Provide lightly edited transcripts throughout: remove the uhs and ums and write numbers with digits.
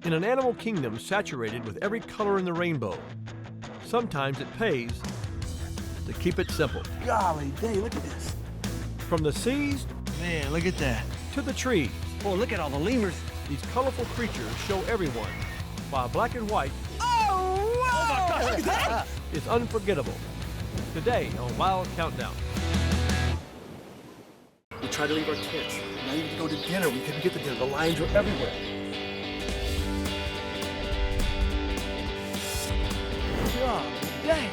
In an animal kingdom saturated with every color in the rainbow, sometimes it pays to keep it simple. Golly day, look at this. From the seas Man, look at that. to the trees, Oh, look at all the lemurs. these colorful creatures show everyone why black and white Oh, wow. my gosh, look at that. is unforgettable. Today on Wild Countdown. We tried to leave our tents. Now you need to go to dinner. We couldn't get to dinner. The lions were everywhere. God dang.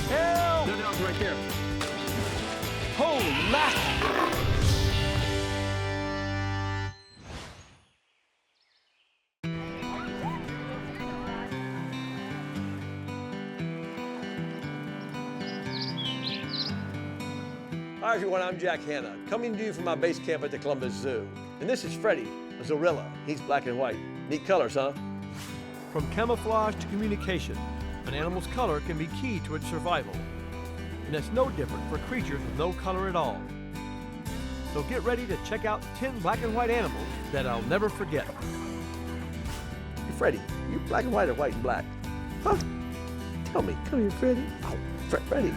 Help! No, it's right there. Holy mackerel. Hi everyone, I'm Jack Hanna, coming to you from my base camp at the Columbus Zoo. And this is Freddie, a zorilla. He's black and white. Neat colors, huh? From camouflage to communication, an animal's color can be key to its survival. And that's no different for creatures with no color at all. So get ready to check out 10 black and white animals that I'll never forget. Hey Freddie, you black and white or white and black? Huh? Tell me, come here Freddie. Oh, Freddie.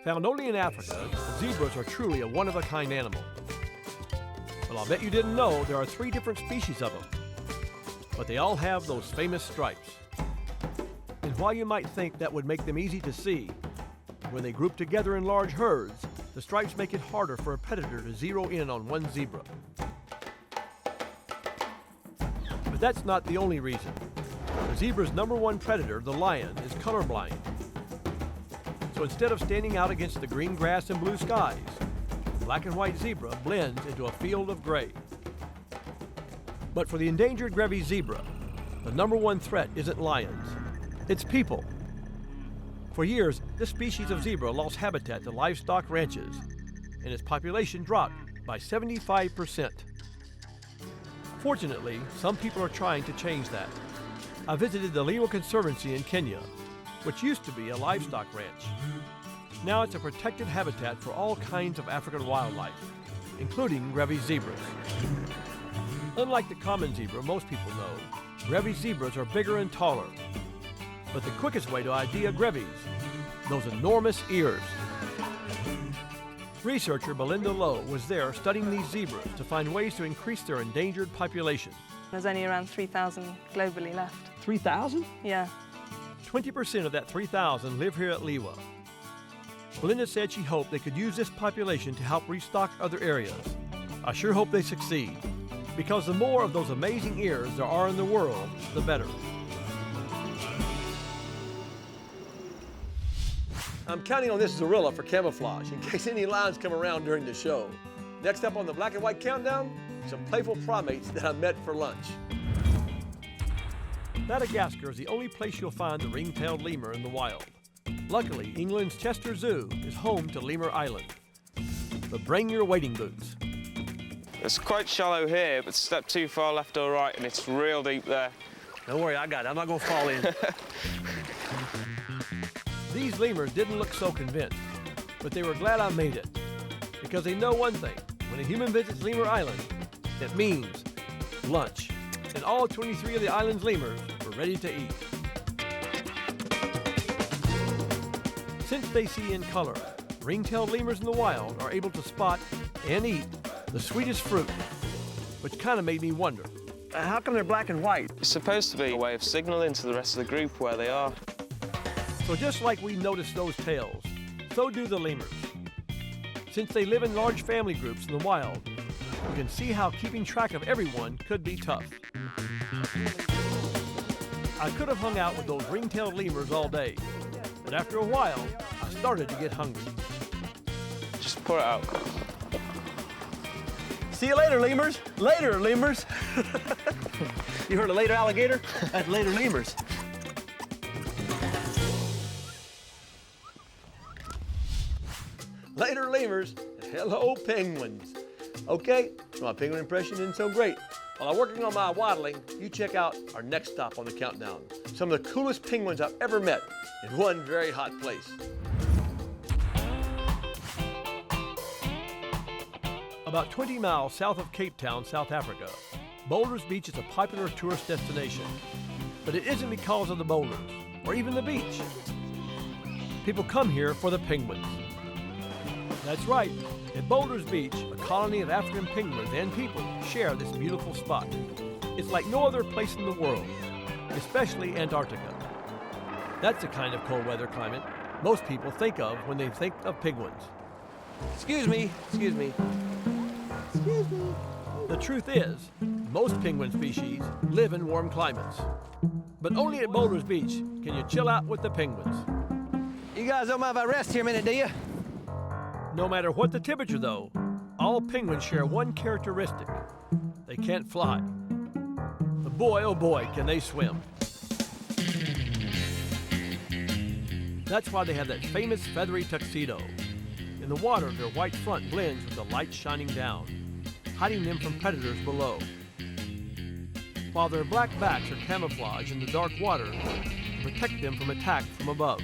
Found only in Africa, zebras are truly a one-of-a-kind animal. Well, I'll bet you didn't know there are 3 different species of them. But they all have those famous stripes. And while you might think that would make them easy to see, when they group together in large herds, the stripes make it harder for a predator to zero in on one zebra. But that's not the only reason. The zebra's #1 predator, the lion, is colorblind. So instead of standing out against the green grass and blue skies, the black and white zebra blends into a field of gray. But for the endangered Grevy's zebra, the #1 threat isn't lions, it's people. For years, this species of zebra lost habitat to livestock ranches, and its population dropped by 75%. Fortunately, some people are trying to change that. I visited the Liwa Conservancy in Kenya, which used to be a livestock ranch. Now it's a protected habitat for all kinds of African wildlife, including Grevy's zebras. Unlike the common zebra most people know, Grevy's zebras are bigger and taller. But the quickest way to ID a Grevy's, those enormous ears. Researcher Belinda Lowe was there studying these zebras to find ways to increase their endangered population. There's only around 3,000 globally left. 3,000? Yeah. 20% of that 3,000 live here at Liwa. Belinda said she hoped they could use this population to help restock other areas. I sure hope they succeed, because the more of those amazing ears there are in the world, the better. I'm counting on this zorilla for camouflage in case any lions come around during the show. Next up on the Black and White Countdown, some playful primates that I met for lunch. Madagascar is the only place you'll find the ring-tailed lemur in the wild. Luckily, England's Chester Zoo is home to Lemur Island. But bring your wading boots. It's quite shallow here, but step too far left or right and it's real deep there. Don't worry, I got it. I'm not going to fall in. These lemurs didn't look so convinced, but they were glad I made it. Because they know one thing, when a human visits Lemur Island, it means lunch. And all 23 of the island's lemurs were ready to eat. Since they see in color, ring-tailed lemurs in the wild are able to spot and eat the sweetest fruit, which kind of made me wonder. How come they're black and white? It's supposed to be a way of signaling to the rest of the group where they are. So just like we notice those tails, so do the lemurs. Since they live in large family groups in the wild, you can see how keeping track of everyone could be tough. I could have hung out with those ring-tailed lemurs all day, but after a while, I started to get hungry. Just pour it out. See you later, lemurs. Later, lemurs. You heard of later alligator? That's later lemurs. Later lemurs, hello penguins. Okay, so my penguin impression isn't so great. While I'm working on my waddling, you check out our next stop on the countdown. Some of the coolest penguins I've ever met in one very hot place. About 20 miles south of Cape Town, South Africa, Boulders Beach is a popular tourist destination. But it isn't because of the boulders, or even the beach. People come here for the penguins. That's right, at Boulders Beach, a colony of African penguins and people share this beautiful spot. It's like no other place in the world, especially Antarctica. That's the kind of cold weather climate most people think of when they think of penguins. Excuse me. The truth is, most penguin species live in warm climates. But only at Boulders Beach can you chill out with the penguins. You guys don't mind if I rest here a minute, do you? No matter what the temperature though, all penguins share one characteristic. They can't fly. But boy, oh boy, can they swim. That's why they have that famous feathery tuxedo. In the water, their white front blends with the light shining down, hiding them from predators below. While their black backs are camouflaged in the dark water to protect them from attack from above.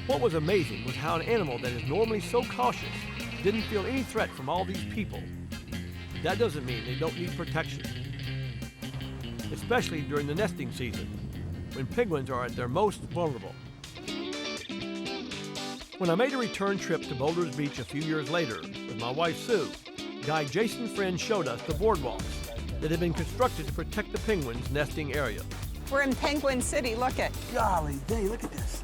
What was amazing was how an animal that is normally so cautious didn't feel any threat from all these people. That doesn't mean they don't need protection, especially during the nesting season, when penguins are at their most vulnerable. When I made a return trip to Boulders Beach a few years later with my wife Sue, guide Jason Friend showed us the boardwalks that had been constructed to protect the penguins' nesting area. We're in Penguin City, look at. Golly day, look at this.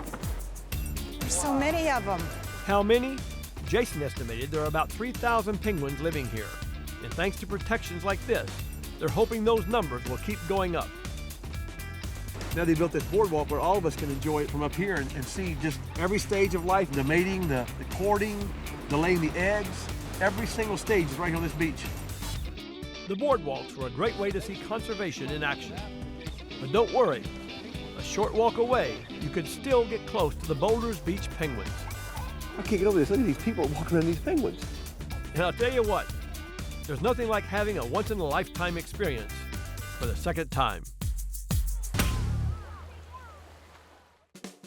There's so many of them. How many? Jason estimated there are about 3,000 penguins living here. And thanks to protections like this, they're hoping those numbers will keep going up. Now they built this boardwalk where all of us can enjoy it from up here and see just every stage of life, the mating, the courting, the laying the eggs. Every single stage is right here on this beach. The boardwalks were a great way to see conservation in action. But don't worry, a short walk away, you could still get close to the Boulders Beach penguins. I can't get over this. Look at these people walking around these penguins. And I'll tell you what, there's nothing like having a once-in-a-lifetime experience for the second time.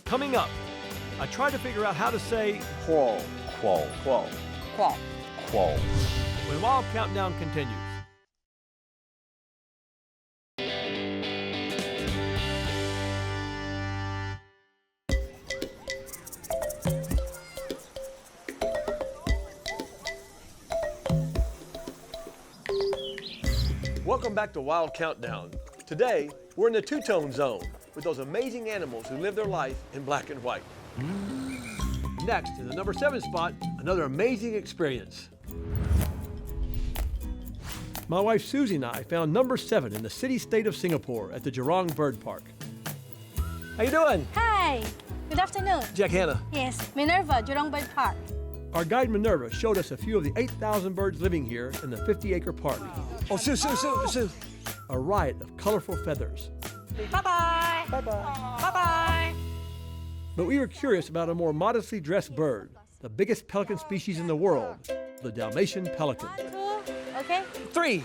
Coming up, I try to figure out how to say Qual. Qual. when Wild Countdown continues. Welcome back to Wild Countdown. Today, we're in the two-tone zone with those amazing animals who live their life in black and white. Next, in the number 7 spot, another amazing experience. My wife Susie and I found number 7 in the city-state of Singapore at the Jurong Bird Park. How you doing? Hi, good afternoon. Jack Hanna. Yes, Minerva, Jurong Bird Park. Our guide Minerva showed us a few of the 8,000 birds living here in the 50-acre park. Oh, Sue. A riot of colorful feathers. Bye-bye. Bye-bye. Bye-bye. But we were curious about a more modestly dressed bird, the biggest pelican species in the world, the Dalmatian pelican. 2, okay? 3.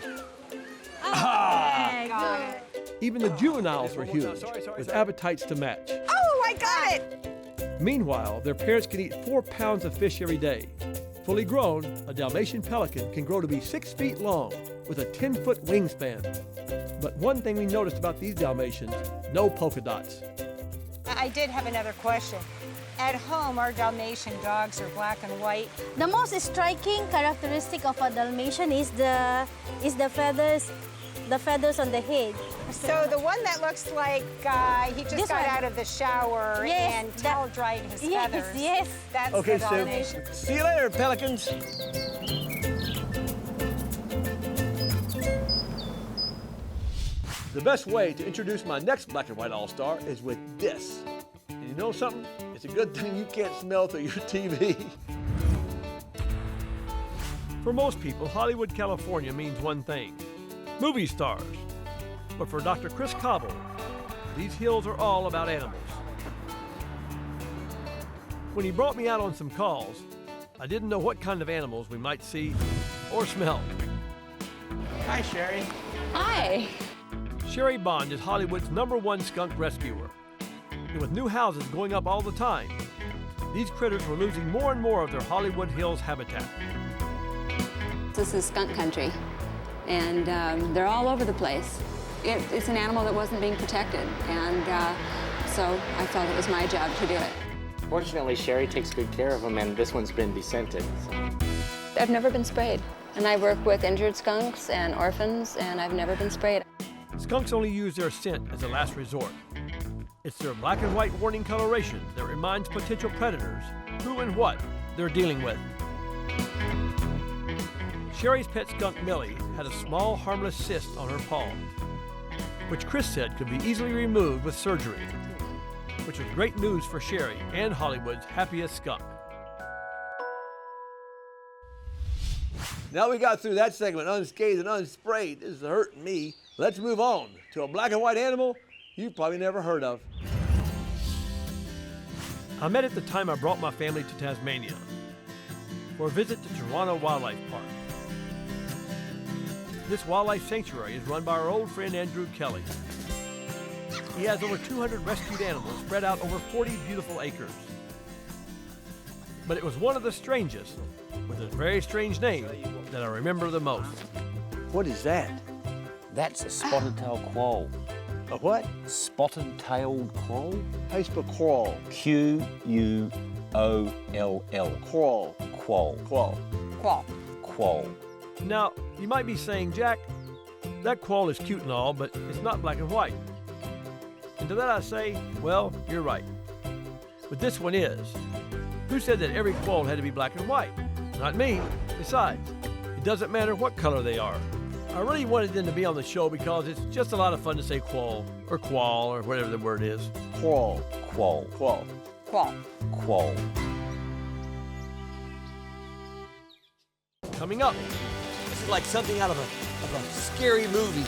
Okay, good. Even the juveniles were huge, with appetites to match. Oh, I got it! Meanwhile, their parents can eat 4 pounds of fish every day. Fully grown, a Dalmatian pelican can grow to be 6 feet long, with a 10-foot wingspan. But one thing we noticed about these Dalmatians, no polka dots. I did have another question. At home, our Dalmatian dogs are black and white. The most striking characteristic of a Dalmatian is the feathers on the head. So the one that looks like he just This got one. out of the shower Yes, and that- towel dried his Yes, feathers. yes. That's Okay, the Sue. Dalmatian. See you later, pelicans. The best way to introduce my next black and white all-star is with this. And you know something? It's a good thing you can't smell through your TV. For most people, Hollywood, California means one thing, movie stars. But for Dr. Chris Cobble, these hills are all about animals. When he brought me out on some calls, I didn't know what kind of animals we might see or smell. Hi, Sherry. Hi. Sherry Bond is Hollywood's #1 skunk rescuer. And with new houses going up all the time, these critters were losing more and more of their Hollywood Hills habitat. This is skunk country, and they're all over the place. It's an animal that wasn't being protected, and so I felt it was my job to do it. Fortunately, Sherry takes good care of them, and this one's been descented. So. I've never been sprayed, and I work with injured skunks and orphans, and I've never been sprayed. Skunks only use their scent as a last resort. It's their black and white warning coloration that reminds potential predators who and what they're dealing with. Sherry's pet skunk Millie had a small, harmless cyst on her paw, which Chris said could be easily removed with surgery, which was great news for Sherry and Hollywood's happiest skunk. Now we got through that segment unscathed and unsprayed. This is hurting me. Let's move on to a black and white animal you've probably never heard of. I met at the time I brought my family to Tasmania for a visit to Toronto Wildlife Park. This wildlife sanctuary is run by our old friend Andrew Kelly. He has over 200 rescued animals spread out over 40 beautiful acres. But it was one of the strangest, with a very strange name, that I remember the most. What is that? That's a spotted-tailed quoll. A what? Spotted-tailed quoll? How do you spell coral? Q-U-O-L-L. Coral. Quoll. Qual. Quail. Quoll. Now, you might be saying, Jack, that quoll is cute and all, but it's not black and white. And to that I say, well, you're right. But this one is. Who said that every quoll had to be black and white? Not me. Besides, it doesn't matter what color they are. I really wanted them to be on the show because it's just a lot of fun to say quoll, or qual, or whatever the word is. Qual. Quoll. Qual. Quail. Quoll. Coming up, This is like something out of a scary movie.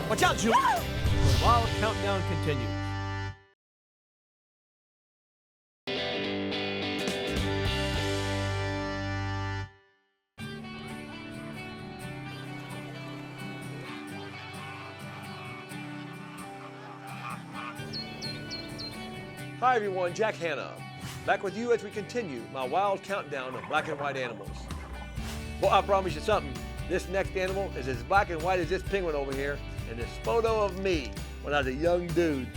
Watch out, Julie! the wild countdown continues. Hi everyone, Jack Hanna. Back with you as we continue my wild countdown of black and white animals. Well, I promise you something. This next animal is as black and white as this penguin over here, and this photo of me when I was a young dude.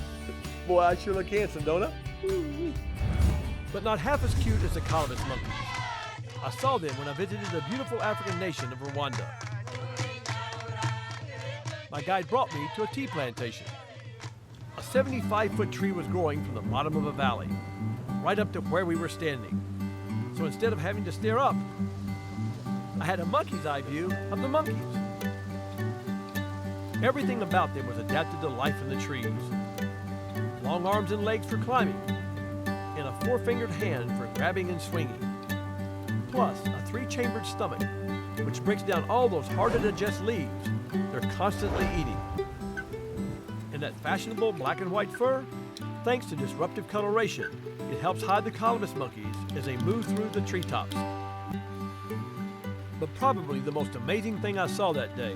Boy, I sure look handsome, don't I? But not half as cute as the colobus monkeys. I saw them when I visited the beautiful African nation of Rwanda. My guide brought me to a tea plantation. A 75-foot tree was growing from the bottom of a valley, right up to where we were standing. So instead of having to stare up, I had a monkey's eye view of the monkeys. Everything about them was adapted to life in the trees. Long arms and legs for climbing, and a four-fingered hand for grabbing and swinging. Plus, a three-chambered stomach, which breaks down all those hard-to-digest leaves they're constantly eating. And that fashionable black and white fur, thanks to disruptive coloration, it helps hide the colobus monkeys as they move through the treetops. But probably the most amazing thing I saw that day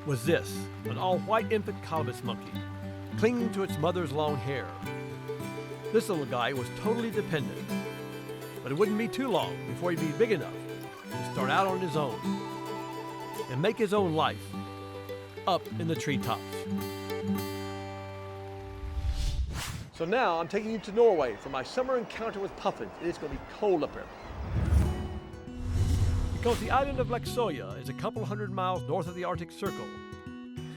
was this, an all-white infant colobus monkey, clinging to its mother's long hair. This little guy was totally dependent, but it wouldn't be too long before he'd be big enough to start out on his own and make his own life up in the treetops. So now I'm taking you to Norway for my summer encounter with puffins. It's going to be cold up here. Because the island of Leksoya is a couple hundred miles north of the Arctic Circle.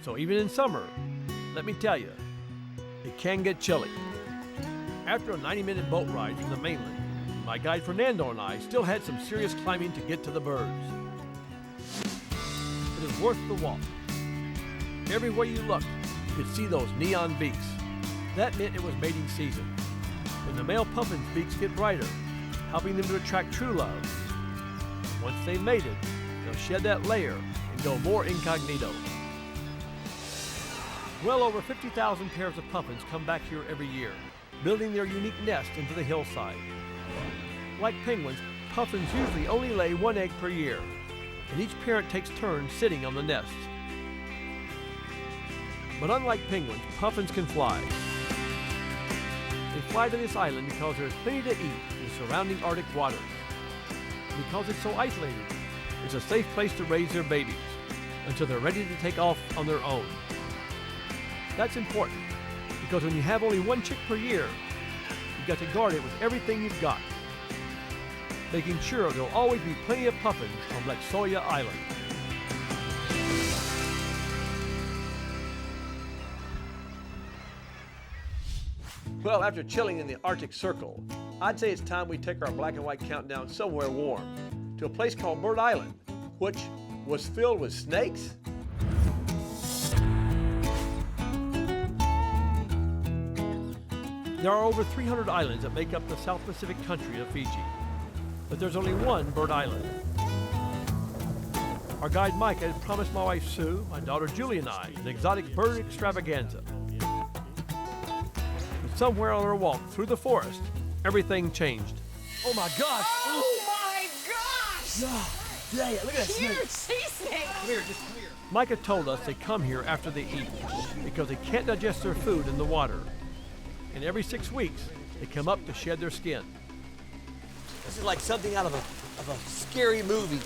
So even in summer, let me tell you, it can get chilly. After a 90-minute boat ride from the mainland, my guide Fernando and I still had some serious climbing to get to the birds. It is worth the walk. Everywhere you looked, you could see those neon beaks. That meant it was mating season, when the male puffin's beaks get brighter, helping them to attract true love. Once they've mated, they'll shed that layer and go more incognito. Well over 50,000 pairs of puffins come back here every year, building their unique nest into the hillside. Like penguins, puffins usually only lay one egg per year, and each parent takes turns sitting on the nest. But unlike penguins, puffins can fly. They fly to this island because there's plenty to eat in the surrounding Arctic waters. Because it's so isolated, it's a safe place to raise their babies until they're ready to take off on their own. That's important because when you have only one chick per year, you've got to guard it with everything you've got, making sure there'll always be plenty of puffins on Blexoya Island. Well, after chilling in the Arctic Circle, I'd say it's time we take our black and white countdown somewhere warm, to a place called Bird Island, which was filled with snakes. There are over 300 islands that make up the South Pacific country of Fiji, but there's only one Bird Island. Our guide Micah had promised my wife Sue, my daughter Julie and I an exotic bird extravaganza. But somewhere on our walk through the forest, everything changed. Oh my gosh! Oh my gosh! Dang it, look at that snake. Huge sea snake! Come here, just come here. Micah told us they come here after they eat because they can't digest their food in the water. And every 6 weeks, they come up to shed their skin. This is like something out of a scary movie.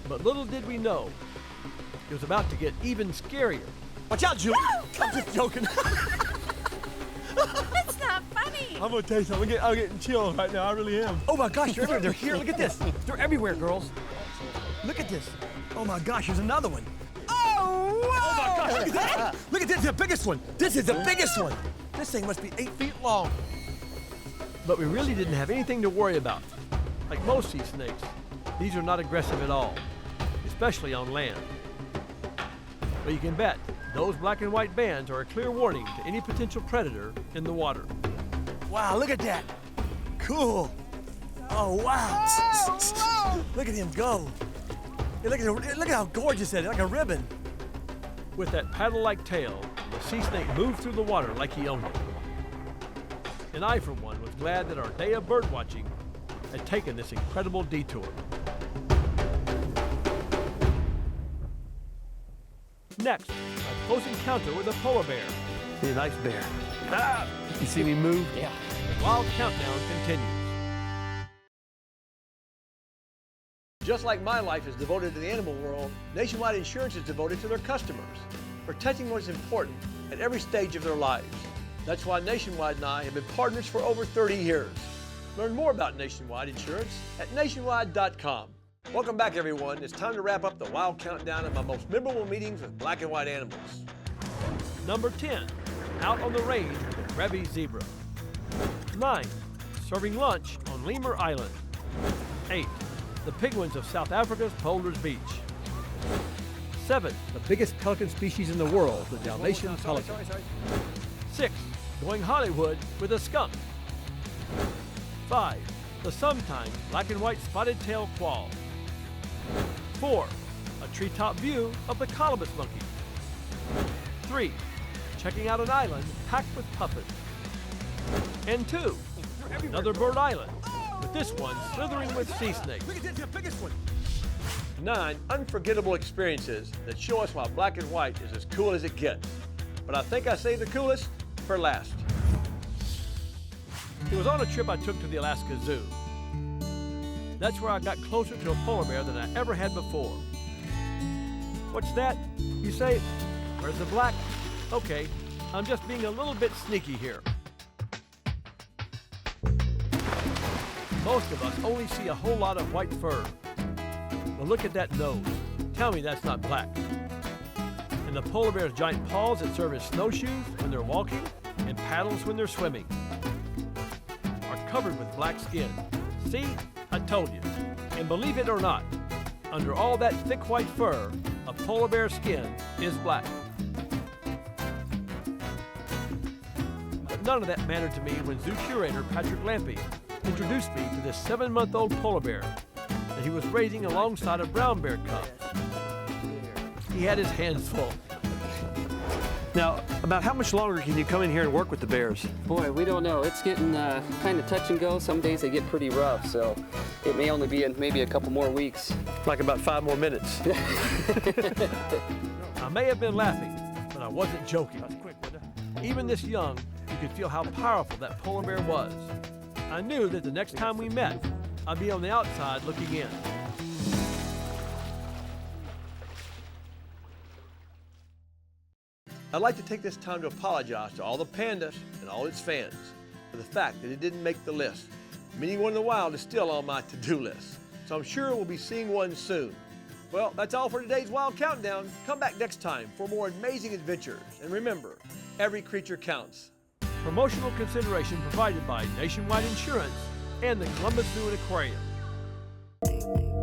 But little did we know, it was about to get even scarier. Watch out, Julie. I'm just joking. That's not funny! I'm gonna tell you something. I'm getting chills right now. I really am. Oh my gosh, they're everywhere. They're here. Look at this. They're everywhere, girls. Look at this. Oh my gosh, there's another one. Oh, whoa! Oh my gosh, look at that. Look at this, the biggest one. This is the biggest one. This thing must be 8 feet long. But we really didn't have anything to worry about. Like most sea snakes, these are not aggressive at all, especially on land. But you can bet those black and white bands are a clear warning to any potential predator in the water. Wow, look at that. Cool. Oh, wow. Whoa! Look at him go. Hey, look at how gorgeous that is, like a ribbon. With that paddle-like tail, the sea snake moved through the water like he owned it. And I, for one, was glad that our day of bird watching had taken this incredible detour. Next, a close encounter with a polar bear. He's a nice bear. Ah! You see me move? Yeah. The wild countdown continues. Just like my life is devoted to the animal world, Nationwide Insurance is devoted to their customers, protecting what is important at every stage of their lives. That's why Nationwide and I have been partners for over 30 years. Learn more about Nationwide Insurance at nationwide.com. Welcome back, everyone. It's time to wrap up the wild countdown of my most memorable meetings with black and white animals. Number 10, out on the range with the Brevi zebra. 9, serving lunch on Lemur Island. 8, the penguins of South Africa's Polders Beach. 7, the biggest pelican species in the world, the Dalmatian pelican. 6, going Hollywood with a skunk. 5, the sometimes black and white spotted-tailed quail. 4, a treetop view of the colobus monkey. 3, checking out an island packed with puffins. And 2, another bird island, with this one slithering with sea snakes. Look at this, the biggest one. 9 unforgettable experiences that show us why black and white is as cool as it gets. But I think I saved the coolest for last. It was on a trip I took to the Alaska Zoo. That's where I got closer to a polar bear than I ever had before. What's that? You say, where's the black? Okay, I'm just being a little bit sneaky here. Most of us only see a whole lot of white fur. Well, look at that nose. Tell me that's not black. And the polar bear's giant paws that serve as snowshoes when they're walking and paddles when they're swimming are covered with black skin. See? I told you. And believe it or not, under all that thick white fur, a polar bear's skin is black. But none of that mattered to me when zoo curator Patrick Lampy introduced me to this 7-month-old polar bear that he was raising alongside a brown bear cub. He had his hands full. Now, about how much longer can you come in here and work with the bears? Boy, we don't know. It's getting kind of touch and go. Some days they get pretty rough, so it may only be in maybe a couple more weeks. Like about 5 more minutes. I may have been laughing, but I wasn't joking. Even this young, you could feel how powerful that polar bear was. I knew that the next time we met, I'd be on the outside looking in. I'd like to take this time to apologize to all the pandas and all its fans for the fact that it didn't make the list. Meeting one in the wild is still on my to-do list, so I'm sure we'll be seeing one soon. Well, that's all for today's Wild Countdown. Come back next time for more amazing adventures. And remember, every creature counts. Promotional consideration provided by Nationwide Insurance and the Columbus Zoo and Aquarium.